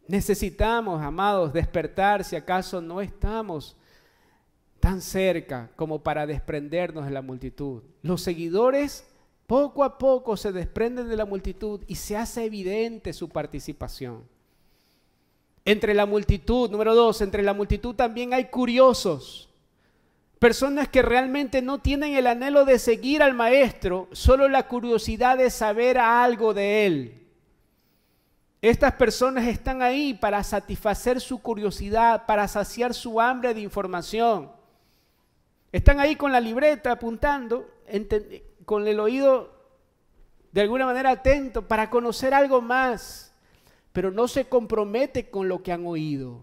Necesitamos, amados, despertar si acaso no estamos tan cerca como para desprendernos de la multitud. Los seguidores poco a poco se desprenden de la multitud y se hace evidente su participación. Entre la multitud, número 2, entre la multitud también hay curiosos. Personas que realmente no tienen el anhelo de seguir al maestro, solo la curiosidad de saber algo de él. Estas personas están ahí para satisfacer su curiosidad, para saciar su hambre de información. Están ahí con la libreta apuntando, con el oído de alguna manera atento para conocer algo más, pero no se compromete con lo que han oído.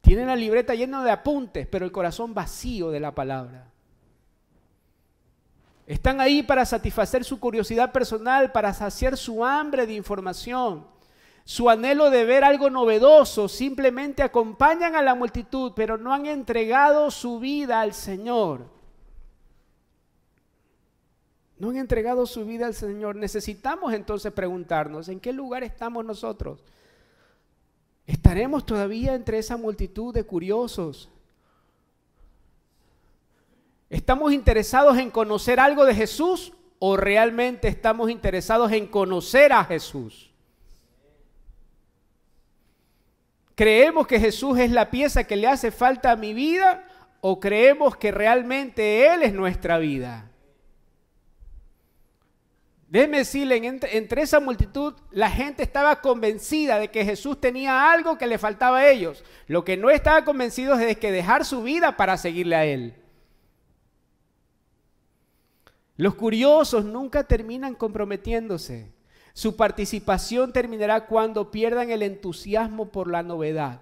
Tienen la libreta llena de apuntes, pero el corazón vacío de la palabra. Están ahí para satisfacer su curiosidad personal, para saciar su hambre de información, su anhelo de ver algo novedoso. Simplemente acompañan a la multitud, pero no han entregado su vida al Señor. No han entregado su vida al Señor. Necesitamos entonces preguntarnos, ¿en qué lugar estamos nosotros? ¿Estaremos todavía entre esa multitud de curiosos? ¿Estamos interesados en conocer algo de Jesús o realmente estamos interesados en conocer a Jesús? ¿Creemos que Jesús es la pieza que le hace falta a mi vida o creemos que realmente Él es nuestra vida? Déjeme decirle, entre esa multitud la gente estaba convencida de que Jesús tenía algo que le faltaba a ellos. Lo que no estaba convencido es de que dejar su vida para seguirle a Él. Los curiosos nunca terminan comprometiéndose. Su participación terminará cuando pierdan el entusiasmo por la novedad.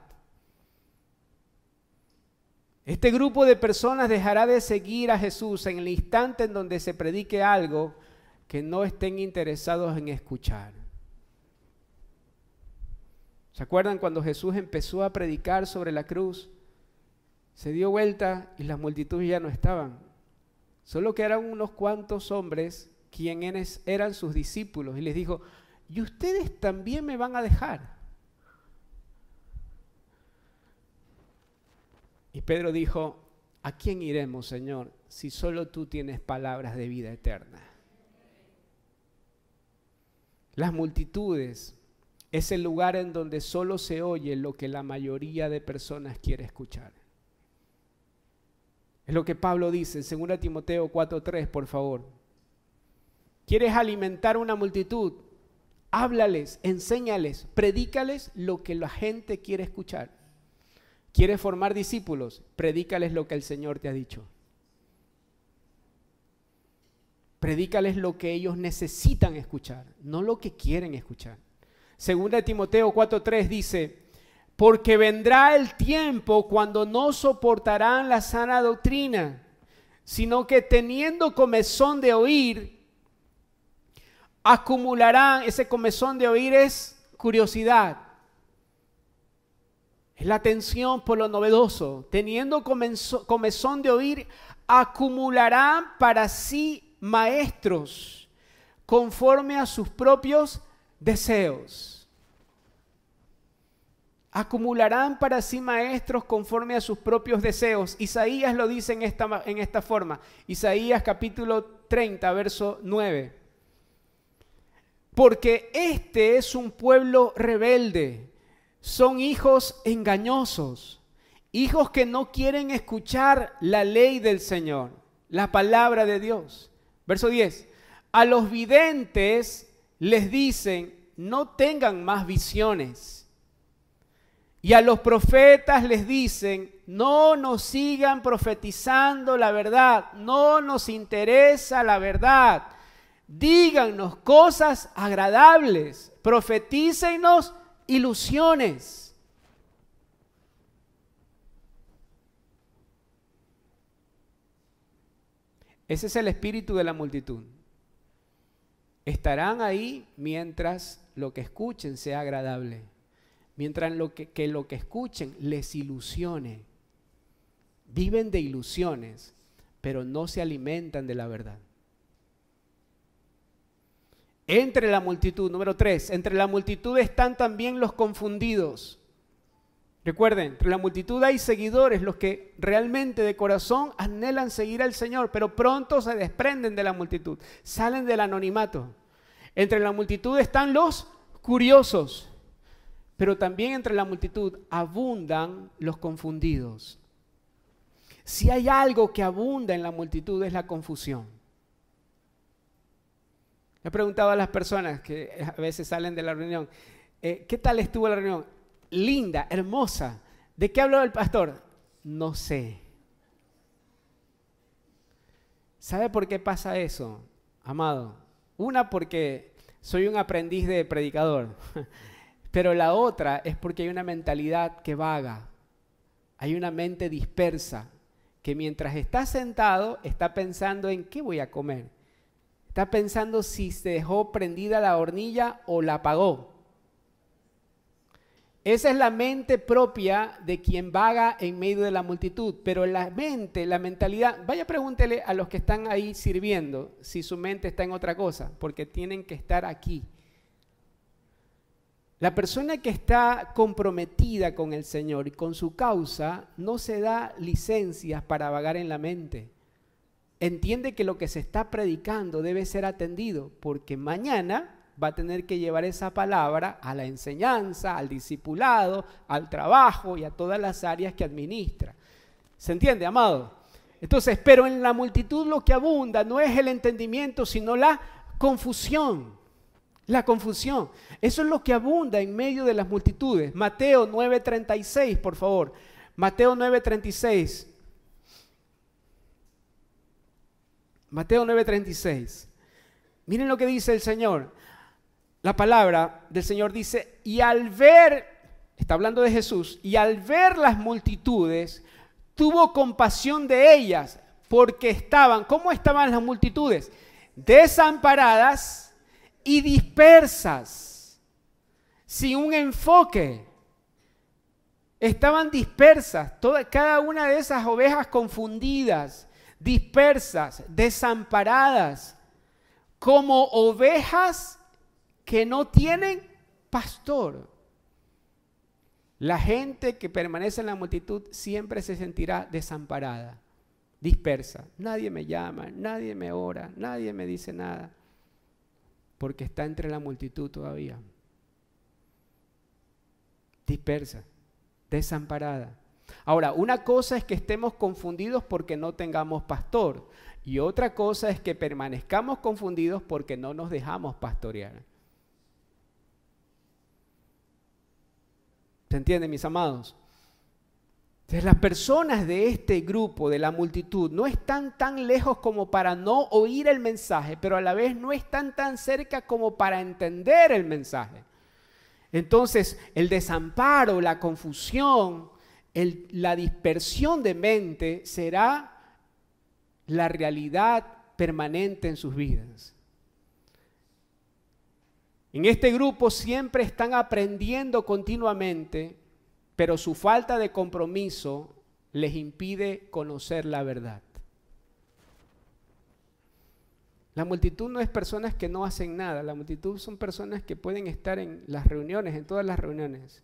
Este grupo de personas dejará de seguir a Jesús en el instante en donde se predique algo que no estén interesados en escuchar. ¿Se acuerdan cuando Jesús empezó a predicar sobre la cruz? Se dio vuelta y las multitudes ya no estaban. Solo quedaron unos cuantos hombres quienes eran sus discípulos y les dijo, ¿y ustedes también me van a dejar? Y Pedro dijo, ¿a quién iremos, Señor, si solo tú tienes palabras de vida eterna? Las multitudes es el lugar en donde solo se oye lo que la mayoría de personas quiere escuchar. Es lo que Pablo dice en 2 Timoteo 4:3, por favor. ¿Quieres alimentar una multitud? Háblales, enséñales, predícales lo que la gente quiere escuchar. ¿Quieres formar discípulos? Predícales lo que el Señor te ha dicho. Predícales lo que ellos necesitan escuchar, no lo que quieren escuchar. 2 Timoteo 4:3 dice, porque vendrá el tiempo cuando no soportarán la sana doctrina, sino que teniendo comezón de oír, acumularán. Ese comezón de oír es curiosidad, es la atención por lo novedoso. Teniendo comezón de oír, acumularán para sí maestros conforme a sus propios deseos. Acumularán para sí maestros conforme a sus propios deseos. Isaías lo dice en esta forma. Isaías capítulo 30, verso 9. Porque este es un pueblo rebelde, son hijos engañosos, hijos que no quieren escuchar la ley del Señor, la palabra de Dios. Verso 10, a los videntes les dicen, no tengan más visiones. Y a los profetas les dicen, no nos sigan profetizando la verdad, no nos interesa la verdad. Díganos cosas agradables, profetícenos ilusiones. Ese es el espíritu de la multitud. Estarán ahí mientras lo que escuchen sea agradable, mientras lo que escuchen les ilusione. Viven de ilusiones, pero no se alimentan de la verdad. Entre la multitud, número 3, entre la multitud están también los confundidos. Recuerden, entre la multitud hay seguidores, los que realmente de corazón anhelan seguir al Señor, pero pronto se desprenden de la multitud, salen del anonimato. Entre la multitud están los curiosos, pero también entre la multitud abundan los confundidos. Si hay algo que abunda en la multitud es la confusión. He preguntado a las personas que a veces salen de la reunión, ¿qué tal estuvo la reunión? Linda, hermosa. ¿De qué habló el pastor? No sé. ¿Sabe por qué pasa eso, amado? Una, porque soy un aprendiz de predicador, pero la otra es porque hay una mentalidad que vaga, hay una mente dispersa, que mientras está sentado está pensando en qué voy a comer. Está pensando si se dejó prendida la hornilla o la apagó. Esa es la mente propia de quien vaga en medio de la multitud. Pero la mente, la mentalidad, vaya pregúntele a los que están ahí sirviendo si su mente está en otra cosa, porque tienen que estar aquí. La persona que está comprometida con el Señor y con su causa no se da licencias para vagar en la mente. Entiende que lo que se está predicando debe ser atendido, porque mañana va a tener que llevar esa palabra a la enseñanza, al discipulado, al trabajo y a todas las áreas que administra. ¿Se entiende, amado? Entonces, pero en la multitud lo que abunda no es el entendimiento, sino la confusión. La confusión. Eso es lo que abunda en medio de las multitudes. Mateo 9:36, por favor. Mateo 9:36. Mateo 9:36. Miren lo que dice el Señor. La palabra del Señor dice, y al ver, está hablando de Jesús, y al ver las multitudes, tuvo compasión de ellas, porque estaban, ¿cómo estaban las multitudes? Desamparadas y dispersas, sin un enfoque. Estaban dispersas, cada una de esas ovejas confundidas, dispersas, desamparadas, como ovejas que no tienen pastor. La gente que permanece en la multitud siempre se sentirá desamparada, dispersa. Nadie me llama, nadie me ora, nadie me dice nada, porque está entre la multitud todavía. Dispersa, desamparada. Ahora, una cosa es que estemos confundidos porque no tengamos pastor, y otra cosa es que permanezcamos confundidos porque no nos dejamos pastorear. ¿Se entiende, mis amados? Entonces, las personas de este grupo, de la multitud, no están tan lejos como para no oír el mensaje, pero a la vez no están tan cerca como para entender el mensaje. Entonces, el desamparo, la confusión, la dispersión de mente será la realidad permanente en sus vidas. En este grupo siempre están aprendiendo continuamente, pero su falta de compromiso les impide conocer la verdad. La multitud no es personas que no hacen nada, la multitud son personas que pueden estar en las reuniones, en todas las reuniones,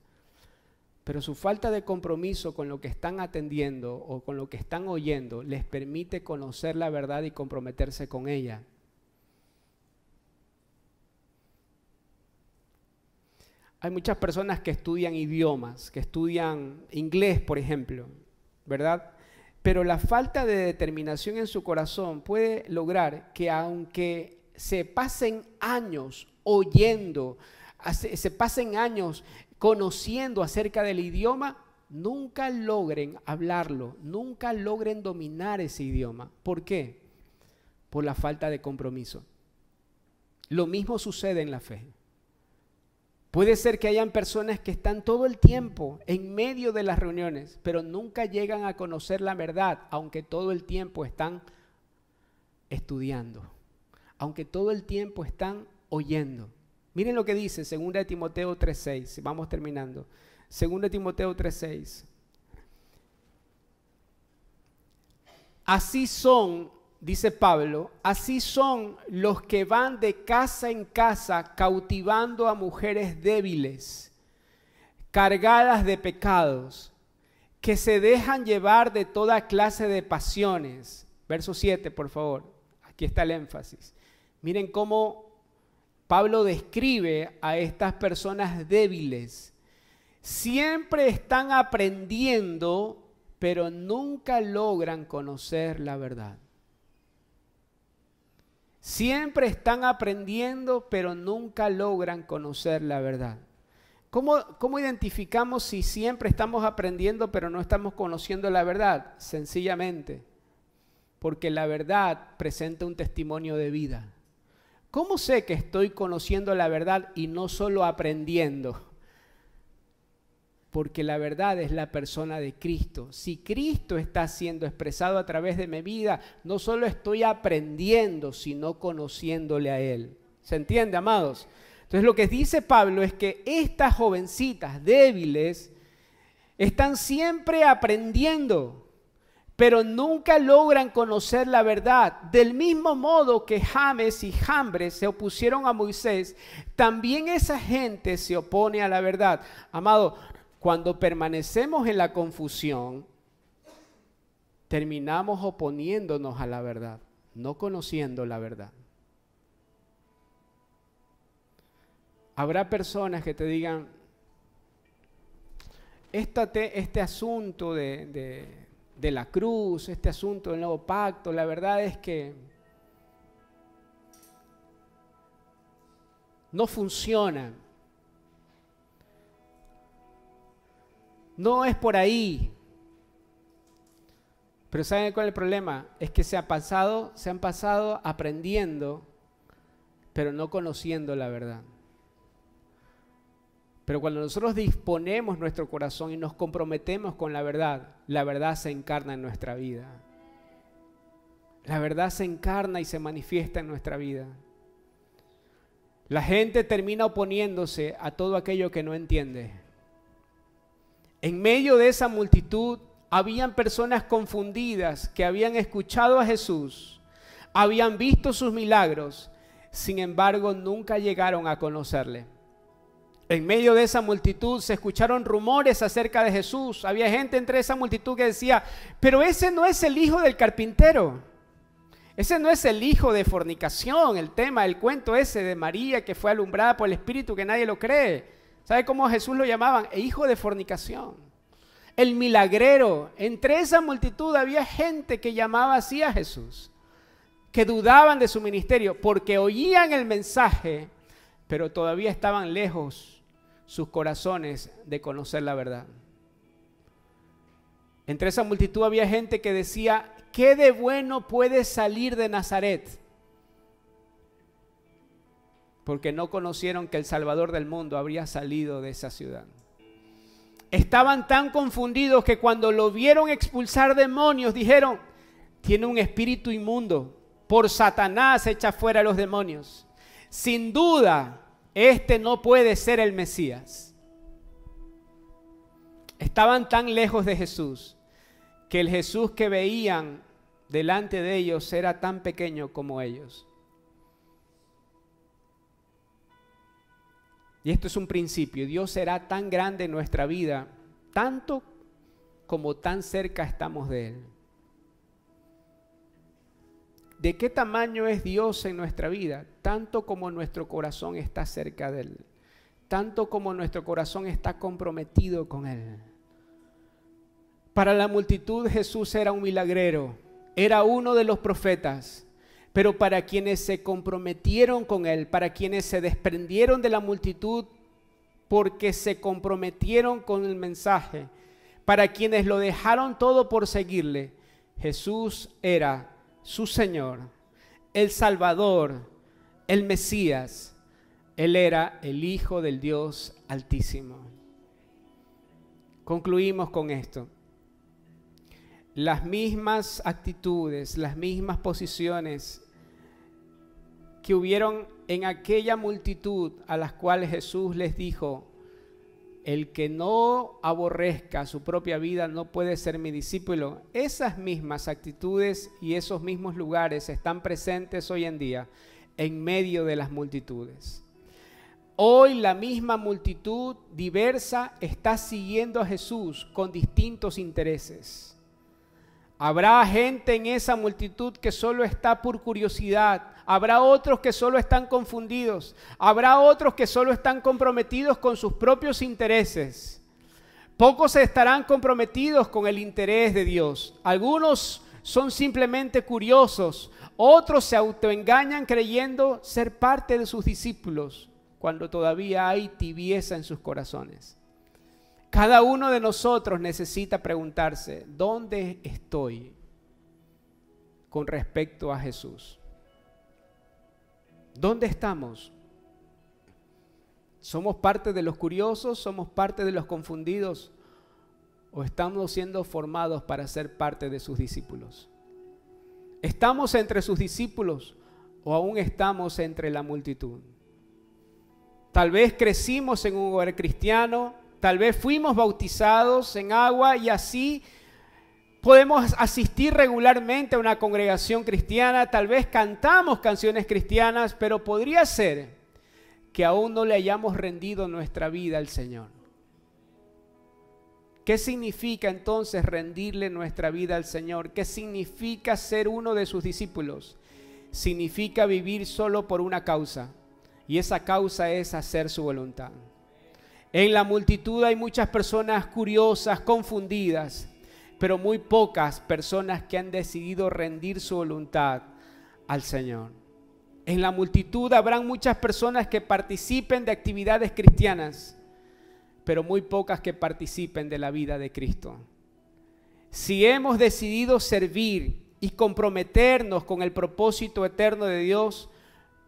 pero su falta de compromiso con lo que están atendiendo o con lo que están oyendo les permite conocer la verdad y comprometerse con ella. Hay muchas personas que estudian idiomas, que estudian inglés, por ejemplo, ¿verdad? Pero la falta de determinación en su corazón puede lograr que aunque se pasen años oyendo, se pasen años conociendo acerca del idioma, nunca logren hablarlo, nunca logren dominar ese idioma. ¿Por qué? Por la falta de compromiso. Lo mismo sucede en la fe. Puede ser que hayan personas que están todo el tiempo en medio de las reuniones, pero nunca llegan a conocer la verdad, aunque todo el tiempo están estudiando, aunque todo el tiempo están oyendo. Miren lo que dice 2 Timoteo 3:6, vamos terminando. 2 Timoteo 3:6. Así son, dice Pablo, así son los que van de casa en casa cautivando a mujeres débiles, cargadas de pecados, que se dejan llevar de toda clase de pasiones. Verso 7, por favor. Aquí está el énfasis. Miren cómo Pablo describe a estas personas débiles. Siempre están aprendiendo, pero nunca logran conocer la verdad. Siempre están aprendiendo, pero nunca logran conocer la verdad. ¿Cómo identificamos si siempre estamos aprendiendo, pero no estamos conociendo la verdad? Sencillamente, porque la verdad presenta un testimonio de vida. ¿Cómo sé que estoy conociendo la verdad y no solo aprendiendo? Porque la verdad es la persona de Cristo. Si Cristo está siendo expresado a través de mi vida, no solo estoy aprendiendo, sino conociéndole a Él. ¿Se entiende, amados? Entonces lo que dice Pablo es que estas jovencitas débiles están siempre aprendiendo, pero nunca logran conocer la verdad. Del mismo modo que James y Jambres se opusieron a Moisés, también esa gente se opone a la verdad. Amado, cuando permanecemos en la confusión, terminamos oponiéndonos a la verdad, no conociendo la verdad. Habrá personas que te digan, este asunto de la cruz, este asunto del nuevo pacto, la verdad es que no funciona. No es por ahí. Pero ¿saben cuál es el problema? Es que se han pasado aprendiendo, pero no conociendo la verdad. Pero cuando nosotros disponemos nuestro corazón y nos comprometemos con la verdad se encarna en nuestra vida. La verdad se encarna y se manifiesta en nuestra vida. La gente termina oponiéndose a todo aquello que no entiende. En medio de esa multitud habían personas confundidas que habían escuchado a Jesús, habían visto sus milagros, sin embargo nunca llegaron a conocerle. En medio de esa multitud se escucharon rumores acerca de Jesús. Había gente entre esa multitud que decía, pero ese no es el hijo del carpintero. Ese no es el hijo de fornicación, el cuento ese de María que fue alumbrada por el Espíritu que nadie lo cree. ¿Sabe cómo Jesús lo llamaban? Hijo de fornicación. el milagrero. Entre esa multitud había gente que llamaba así a Jesús, que dudaban de su ministerio porque oían el mensaje, pero todavía estaban lejos sus corazones de conocer la verdad. Entre esa multitud había gente que decía, ¿qué de bueno puede salir de Nazaret? Porque no conocieron que el Salvador del mundo habría salido de esa ciudad. Estaban tan confundidos que cuando lo vieron expulsar demonios, dijeron, tiene un espíritu inmundo, por Satanás echa fuera a los demonios. Sin duda, este no puede ser el Mesías. Estaban tan lejos de Jesús que el Jesús que veían delante de ellos era tan pequeño como ellos. Y esto es un principio. Dios será tan grande en nuestra vida, tanto como tan cerca estamos de Él. ¿De qué tamaño es Dios en nuestra vida? Tanto como nuestro corazón está cerca de Él, tanto como nuestro corazón está comprometido con Él. Para la multitud Jesús era un milagrero, era uno de los profetas, pero para quienes se comprometieron con Él, para quienes se desprendieron de la multitud porque se comprometieron con el mensaje, para quienes lo dejaron todo por seguirle, Jesús era su Señor, el Salvador, el Mesías. Él era el Hijo del Dios Altísimo. Concluimos con esto. Las mismas actitudes, las mismas posiciones que hubieron en aquella multitud a las cuales Jesús les dijo, el que no aborrezca su propia vida no puede ser mi discípulo. Esas mismas actitudes y esos mismos lugares están presentes hoy en día en medio de las multitudes. Hoy la misma multitud diversa está siguiendo a Jesús con distintos intereses. Habrá gente en esa multitud que solo está por curiosidad. Habrá otros que solo están confundidos. Habrá otros que solo están comprometidos con sus propios intereses. Pocos estarán comprometidos con el interés de Dios. Algunos son simplemente curiosos. Otros se autoengañan creyendo ser parte de sus discípulos, cuando todavía hay tibieza en sus corazones. Cada uno de nosotros necesita preguntarse, ¿dónde estoy con respecto a Jesús? ¿Dónde estamos? ¿Somos parte de los curiosos? ¿Somos parte de los confundidos? ¿O estamos siendo formados para ser parte de sus discípulos? ¿Estamos entre sus discípulos o aún estamos entre la multitud? Tal vez crecimos en un hogar cristiano, tal vez fuimos bautizados en agua y así podemos asistir regularmente a una congregación cristiana, tal vez cantamos canciones cristianas, pero podría ser que aún no le hayamos rendido nuestra vida al Señor. ¿Qué significa entonces rendirle nuestra vida al Señor? ¿Qué significa ser uno de sus discípulos? Significa vivir solo por una causa, y esa causa es hacer su voluntad. En la multitud hay muchas personas curiosas, confundidas, pero muy pocas personas que han decidido rendir su voluntad al Señor. En la multitud habrán muchas personas que participen de actividades cristianas, pero muy pocas que participen de la vida de Cristo. Si hemos decidido servir y comprometernos con el propósito eterno de Dios,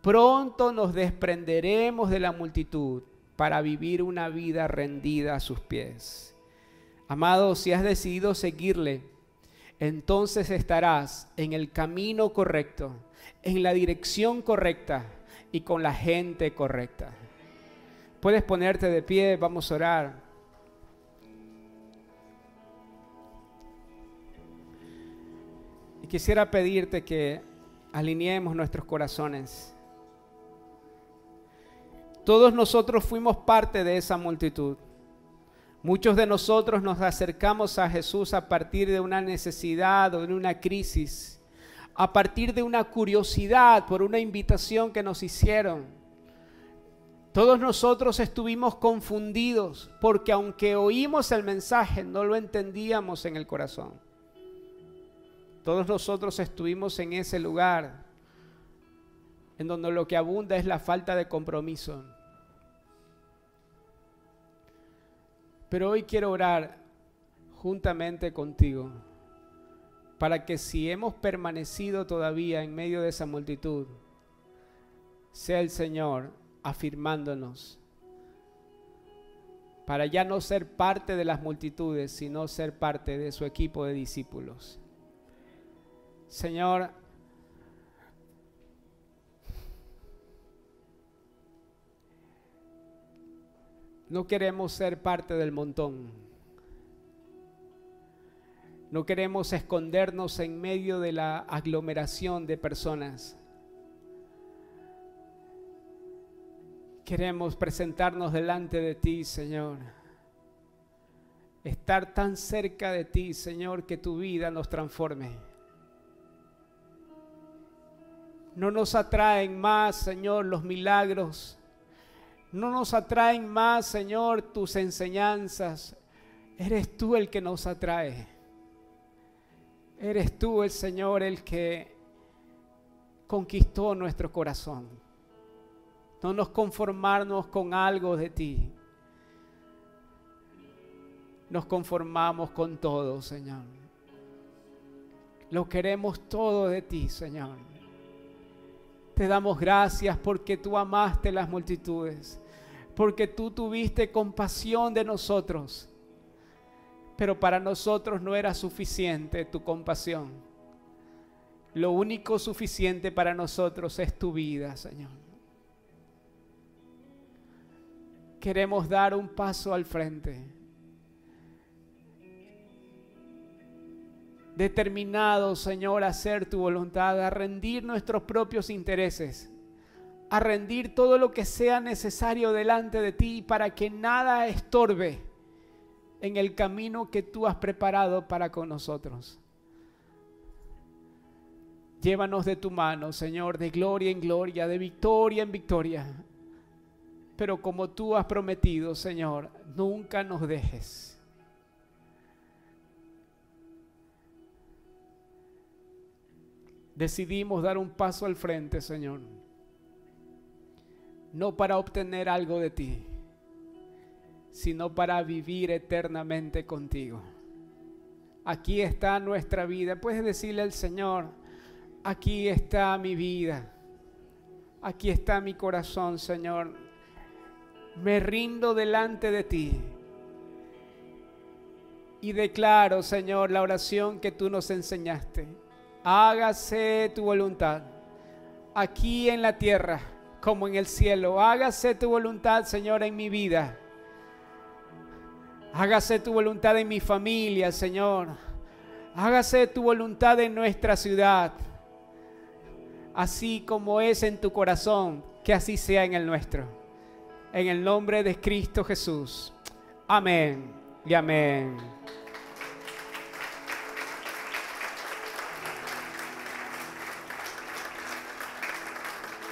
pronto nos desprenderemos de la multitud para vivir una vida rendida a sus pies. Amado, si has decidido seguirle, entonces estarás en el camino correcto, en la dirección correcta y con la gente correcta. Puedes ponerte de pie, vamos a orar. Y quisiera pedirte que alineemos nuestros corazones. Todos nosotros fuimos parte de esa multitud. Muchos de nosotros nos acercamos a Jesús a partir de una necesidad o de una crisis, a partir de una curiosidad por una invitación que nos hicieron. Todos nosotros estuvimos confundidos porque aunque oímos el mensaje, no lo entendíamos en el corazón. Todos nosotros estuvimos en ese lugar en donde lo que abunda es la falta de compromiso. Pero hoy quiero orar juntamente contigo para que si hemos permanecido todavía en medio de esa multitud, sea el Señor afirmándonos para ya no ser parte de las multitudes, sino ser parte de su equipo de discípulos. Señor, no queremos ser parte del montón. No queremos escondernos en medio de la aglomeración de personas. Queremos presentarnos delante de ti, Señor. Estar tan cerca de ti, Señor, que tu vida nos transforme. No nos atraen más, Señor, los milagros. No nos atraen más, Señor, tus enseñanzas. Eres tú el que nos atrae. Eres tú el Señor el que conquistó nuestro corazón. No nos conformarnos con algo de ti. Nos conformamos con todo, Señor. Lo queremos todo de ti, Señor. Te damos gracias porque tú amaste las multitudes, porque tú tuviste compasión de nosotros. Pero para nosotros no era suficiente tu compasión. Lo único suficiente para nosotros es tu vida, Señor. Queremos dar un paso al frente, determinados, Señor, a hacer tu voluntad, a rendir nuestros propios intereses, a rendir todo lo que sea necesario delante de ti para que nada estorbe en el camino que tú has preparado para con nosotros. Llévanos de tu mano, Señor, de gloria en gloria, de victoria en victoria. Pero como tú has prometido, Señor, nunca nos dejes. Decidimos dar un paso al frente, Señor. No para obtener algo de ti, sino para vivir eternamente contigo. Aquí está nuestra vida. Puedes decirle al Señor, aquí está mi vida. Aquí está mi corazón, Señor. Me rindo delante de ti y declaro, Señor, la oración que tú nos enseñaste. Hágase tu voluntad, aquí en la tierra como en el cielo. Hágase tu voluntad, Señor, en mi vida. Hágase tu voluntad en mi familia, Señor. Hágase tu voluntad en nuestra ciudad. Así como es en tu corazón, que así sea en el nuestro. En el nombre de Cristo Jesús. Amén y amén.